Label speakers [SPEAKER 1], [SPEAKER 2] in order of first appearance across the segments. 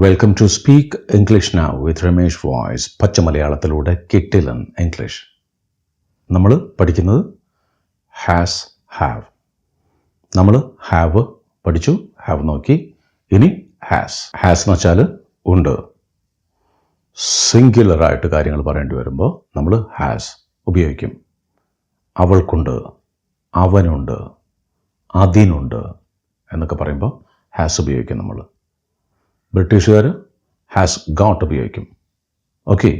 [SPEAKER 1] Welcome to speak English now with Ramesh voice. പച്ച മലയാളത്തിലൂടെ കിട്ടിലൻ ഇംഗ്ലീഷ്. നമ്മൾ പഠിക്കുന്നത് ഹാസ്, ഹാവ്. നമ്മൾ ഹാവ് പഠിച്ചു, ഹാവ് നോക്കി. ഇനി ഹാസ്. ഹാസ് എന്ന് വെച്ചാൽ ഉണ്ട്. സിംഗുലറായിട്ട് കാര്യങ്ങൾ പറയേണ്ടി വരുമ്പോൾ നമ്മൾ ഹാസ് ഉപയോഗിക്കും. അവൾക്കുണ്ട്, അവനുണ്ട്, അതിനുണ്ട് എന്നൊക്കെ പറയുമ്പോൾ ഹാസ് ഉപയോഗിക്കും നമ്മൾ. ബ്രിട്ടീഷുകാർ ഹാസ് ഗോട്ട് ഉപയോഗിക്കും. Okay,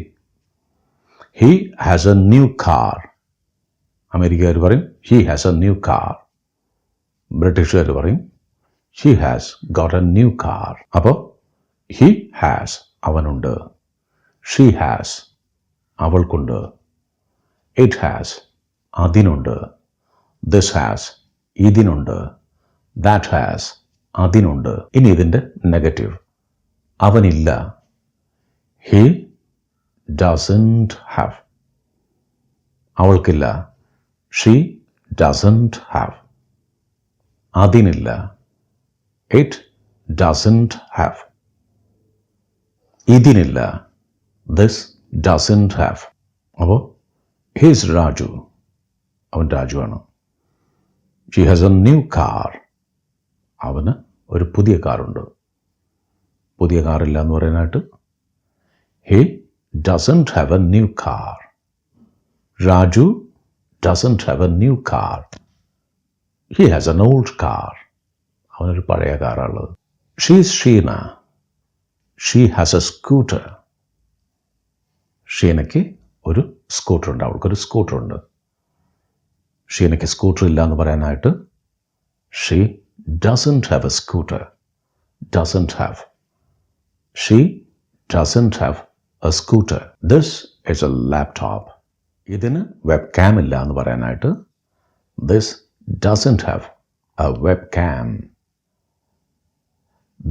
[SPEAKER 1] he has a new car. അമേരിക്കക്കാർ പറയും he has a new car. ബ്രിട്ടീഷുകാർ പറയും she has got a new car. അപ്പോൾ ഹി ഹാസ് അവനുണ്ട്, ഷീ ഹാസ് അവൾക്കുണ്ട്, ഇറ്റ് ഹാസ് അതിനുണ്ട്, ദിസ് ഹാസ് ഇതിനുണ്ട്, ദാറ്റ് ഹാസ് അതിനുണ്ട്. ഇനി ഇതിൻ്റെ നെഗറ്റീവ്, അവനില്ല. He doesn't have. അവൾക്കില്ല. She doesn't have. അതിനില്ല. It doesn't have. ഇതിനില്ല. This doesn't have. അപ്പോൾ ഹിസ് രാജു, അവൻ രാജുവാണ്. She has a new car. അവന് ഒരു പുതിയ കാറുണ്ട്. പുതിയ കാറില്ല എന്ന് പറയാനായിട്ട് he doesn't have a new car. Raju doesn't have a new car. He has an old car. അവനൊരു പഴയ കാറാണുള്ളത്. She's Sheena. She has a scooter. ഷീനയ്ക്ക് ഒരു സ്കൂട്ടറുണ്ട്. അവൾക്കൊരു സ്കൂട്ടറുണ്ട്. ഷീനയ്ക്ക് സ്കൂട്ടർ ഇല്ല എന്ന് പറയാനായിട്ട് she doesn't have a scooter. Doesn't have. She doesn't have a scooter. This is a laptop. ഇതിന് വെബ് ക്യാം ഇല്ല എന്ന് പറയാനായിട്ട് this doesn't have a webcam.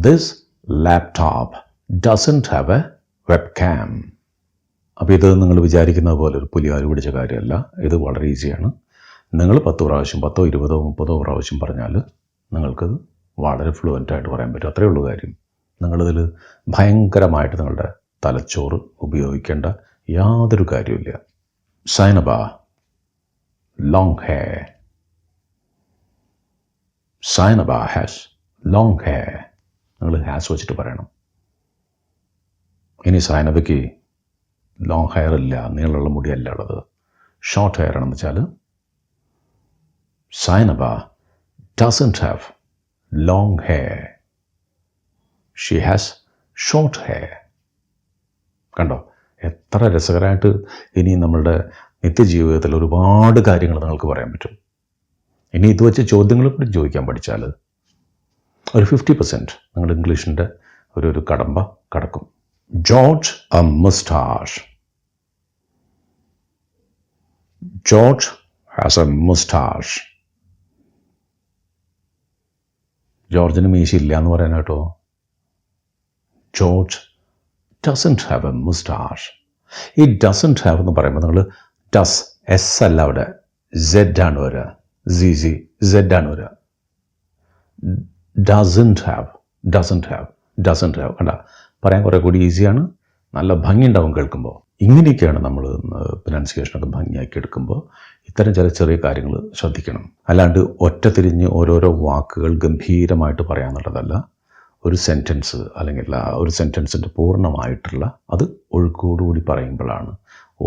[SPEAKER 1] This laptop doesn't have a webcam. അപ്പോൾ ഇത് നിങ്ങൾ വിചാരിക്കുന്നത് പോലെ ഒരു പുലിയാര് പിടിച്ച കാര്യമല്ല. ഇത് വളരെ ഈസിയാണ്. നിങ്ങൾ 10 പ്രാവശ്യം 10, 20, 30 പ്രാവശ്യം പറഞ്ഞാൽ നിങ്ങൾക്കത് വളരെ ഫ്ലുവൻ്റായിട്ട് പറയാൻ പറ്റും. അത്രയേ ഉള്ളൂ കാര്യം. നിങ്ങളിതിൽ ഭയങ്കരമായിട്ട് നിങ്ങളുടെ തലച്ചോറ് ഉപയോഗിക്കേണ്ട യാതൊരു കാര്യമില്ല. Zainab long hair. Zainab has long hair. നിങ്ങൾ ഹാസ് വെച്ചിട്ട് പറയണം. ഇനി സൈനബയ്ക്ക് ലോങ് ഹെയർ ഇല്ല, നീളമുള്ള മുടിയല്ല ഉള്ളത്, ഷോർട്ട് ഹെയർ ആണെന്ന് വെച്ചാൽ Zainab doesn't have long hair. She has short hair. കണ്ടോ എത്ര രസകരമായിട്ട്. ഇനി നമ്മളുടെ നിത്യജീവിതത്തിൽ ഒരുപാട് കാര്യങ്ങൾ നിങ്ങൾക്ക് പറയാൻ പറ്റും. ഇനി ഇത് വെച്ച് ചോദ്യങ്ങൾ കൂടി ചോദിക്കാൻ പഠിച്ചാൽ ഒരു 50% നിങ്ങൾ ഇംഗ്ലീഷിൻ്റെ ഒരു കടമ്പ കടക്കും. George a moustache. George has a moustache. ജോർജിന് മീശയില്ല എന്ന് പറയാനായിട്ടോ George doesn't have a moustache. ഈ ഡസൻറ്റ് ഹാവ് എന്ന് പറയുമ്പോൾ നിങ്ങൾ ഡസ്, എസ് അല്ല അവിടെ, സെഡ് ആണ് വരിക. സെഡ് ആണ് വരിക. Doesn't have, doesn't have, doesn't have. കണ്ട പറയാൻ കുറേ കൂടി ഈസിയാണ്. നല്ല ഭംഗിയുണ്ടാവും കേൾക്കുമ്പോൾ. ഇങ്ങനെയൊക്കെയാണ് നമ്മൾ പ്രൊനൗൺസിയേഷനൊക്കെ ഭംഗിയാക്കി എടുക്കുമ്പോൾ ഇത്തരം ചില ചെറിയ കാര്യങ്ങൾ ശ്രദ്ധിക്കണം. അല്ലാണ്ട് ഒറ്റ തിരിഞ്ഞ് ഓരോരോ വാക്കുകൾ ഗംഭീരമായിട്ട് പറയാന്നുള്ളതല്ല. ഒരു സെൻറ്റൻസ് അല്ലെങ്കിൽ ആ ഒരു സെൻറ്റൻസിൻ്റെ പൂർണ്ണമായിട്ടുള്ള അത് ഒഴുക്കോടുകൂടി പറയുമ്പോഴാണ്,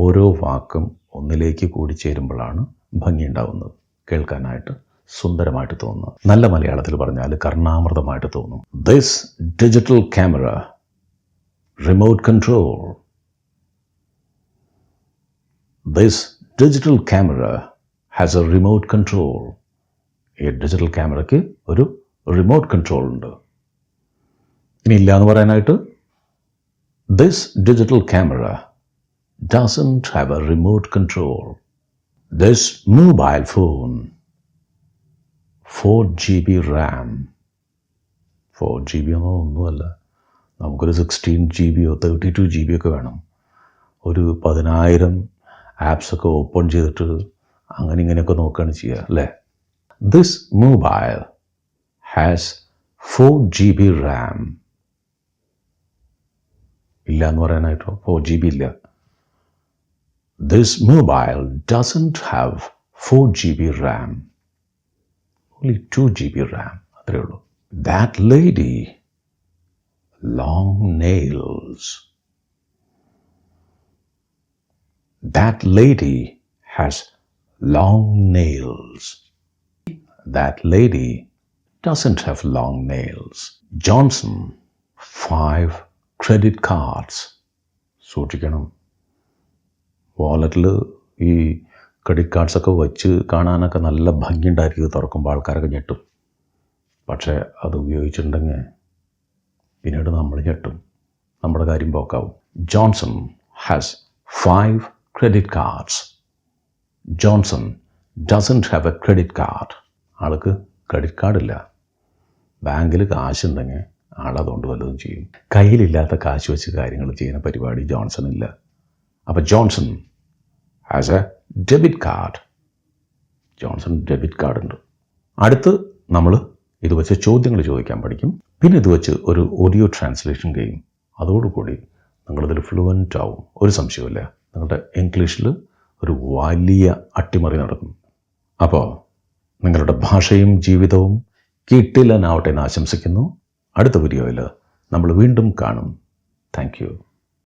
[SPEAKER 1] ഓരോ വാക്കും ഒന്നിലേക്ക് കൂടി ചേരുമ്പോഴാണ് ഭംഗിയുണ്ടാവുന്നത്, കേൾക്കാനായിട്ട് സുന്ദരമായിട്ട് തോന്നുന്നത്. നല്ല മലയാളത്തിൽ പറഞ്ഞാൽ കർണാമൃതമായിട്ട് തോന്നും. This digital camera remote control. This digital camera has A remote control. ഈ ഡിജിറ്റൽ ക്യാമറയ്ക്ക് ഒരു റിമോട്ട് കൺട്രോൾ ഉണ്ട്. ഇനി ഇല്ല എന്ന് പറയാനായിട്ട് this digital camera doesn't have A remote control. This mobile phone 4GB Ram. 4GB ഒന്നുമല്ല, നമുക്കൊരു 16GBയോ 32GB ഒക്കെ വേണം. ഒരു 10,000 ആപ്സൊക്കെ ഓപ്പൺ ചെയ്തിട്ട് അങ്ങനെ ഇങ്ങനെയൊക്കെ നോക്കുകയാണ് ചെയ്യുക അല്ലേ. This mobile has 4GB Ram. ഇല്ല എന്ന് പറയാനായിട്ടോ 4GB ഇല്ല. This mobile doesn't have 4GB RAM. Only 2GB RAM. അത്രയേ ഉള്ളൂ. That lady, long nails. That lady has long nails. That lady doesn't have long nails. Johnson, 5 credit cards. സൂക്ഷിക്കണം. വാലറ്റിൽ ഈ credit കാർഡ്സൊക്കെ വെച്ച് കാണാനൊക്കെ നല്ല ഭംഗിയുണ്ടായിരിക്കും. തുറക്കുമ്പോൾ ആൾക്കാരൊക്കെ ഞെട്ടും. പക്ഷേ അത് ഉപയോഗിച്ചിട്ടുണ്ടെങ്കിൽ പിന്നീട് നമ്മൾ ഞെട്ടും. നമ്മുടെ കാര്യം പോക്കാവും. Johnson has 5 credit cards. Johnson doesn't have a credit card. ആൾക്ക് ക്രെഡിറ്റ് കാർഡില്ല. ബാങ്കിൽ കാശുണ്ടെങ്കിൽ ആളതുകൊണ്ട് വല്ലതും ചെയ്യും. കയ്യിലില്ലാത്ത കാശ് വെച്ച് കാര്യങ്ങൾ ചെയ്യുന്ന പരിപാടി ജോൺസണില്ല. അപ്പോൾ Johnson has A debit card. Johnson debit card ഉണ്ട്. അടുത്ത് നമ്മൾ ഇത് വെച്ച് ചോദ്യങ്ങൾ ചോദിക്കാൻ പഠിക്കും. പിന്നെ ഇത് വെച്ച് ഒരു ഓഡിയോ ട്രാൻസ്ലേഷൻ ഗെയിം. അതോടുകൂടി നിങ്ങളിതിൽ ഫ്ലുവൻ്റ് ആവും. ഒരു സംശയമില്ല, നിങ്ങളുടെ ഇംഗ്ലീഷിൽ ഒരു വലിയ അട്ടിമറി നടക്കും. അപ്പോൾ നിങ്ങളുടെ ഭാഷയും ജീവിതവും കിട്ടില്ലനാവട്ടെ എന്ന് ആശംസിക്കുന്നു. അടുത്ത വീഡിയോയിൽ നമ്മൾ വീണ്ടും കാണും. Thank you.